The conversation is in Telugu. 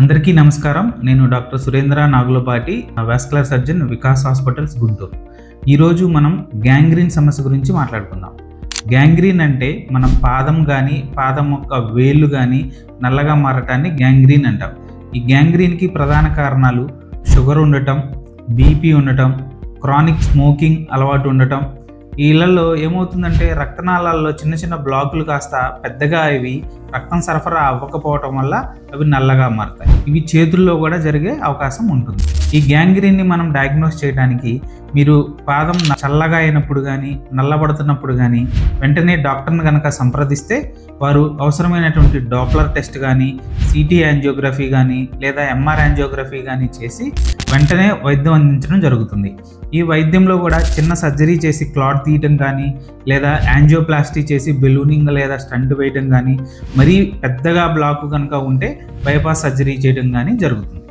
అందరికీ నమస్కారం. నేను doctor Surendra Nagulapati, vascular surgeon, Vikas hospitals, Guntur. ఈరోజు మనం గ్యాంగ్రీన్ సమస్య గురించి మాట్లాడుకుందాం. గ్యాంగ్రీన్ అంటే మనం పాదం కానీ పాదం యొక్క వేళ్ళు కానీ నల్లగా మారటాన్ని గ్యాంగ్రీన్ అంటాం. ఈ గ్యాంగ్రీన్కి ప్రధాన కారణాలు షుగర్ ఉండటం, బీపీ ఉండటం, క్రానిక్ స్మోకింగ్ అలవాటు ఉండటం. ఈ ఇళ్లలో ఏమవుతుందంటే రక్తనాళాల్లో చిన్న చిన్న బ్లాకులు కాస్త పెద్దగా అవి రక్తం సరఫరా అవ్వకపోవటం వల్ల అవి నల్లగా మారుతాయి. ఇవి చేతుల్లో కూడా జరిగే అవకాశం ఉంటుంది. ఈ గ్యాంగ్రీన్ని మనం డయాగ్నోస్ చేయడానికి మీరు పాదం చల్లగా అయినప్పుడు కానీ నల్లబడుతున్నప్పుడు కానీ వెంటనే డాక్టర్ని కనుక సంప్రదిస్తే వారు అవసరమైనటువంటి డాప్లర్ టెస్ట్ కానీ, సిటీ యాంజియోగ్రఫీ కానీ లేదా ఎంఆర్ యాంజియోగ్రఫీ కానీ చేసి వెంటనే వైద్యం అందించడం జరుగుతుంది. ఈ వైద్యంలో కూడా చిన్న సర్జరీ చేసి క్లాట్ తీయటం కానీ లేదా యాంజియోప్లాస్టీ చేసి బెలూనింగ్ లేదా స్టంట్ వేయటం కానీ, మరీ పెద్దగా బ్లాక్ కనుక ఉంటే బైపాస్ సర్జరీ చేయడం కానీ జరుగుతుంది.